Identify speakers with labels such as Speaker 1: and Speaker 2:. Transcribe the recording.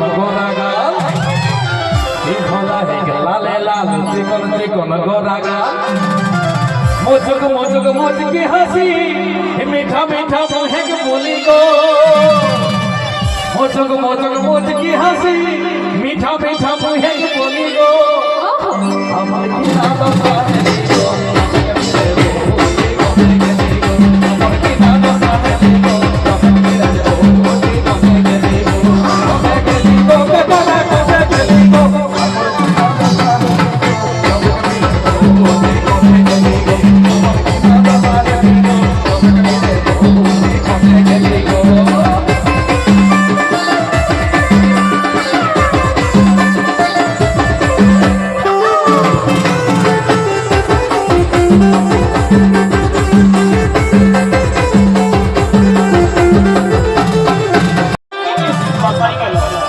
Speaker 1: চিকন গোরাগাল ভোলা হে লালে লাল চিকন চিকন গোরাগাল মোচক মোচক মোচকি হাসি মিঠা মিঠা মুহে বলি গো মোচক মোচক মোচকি হাসি মিঠা মিঠা মুহে বলি গো আমার কি নাম
Speaker 2: বাসাই গেল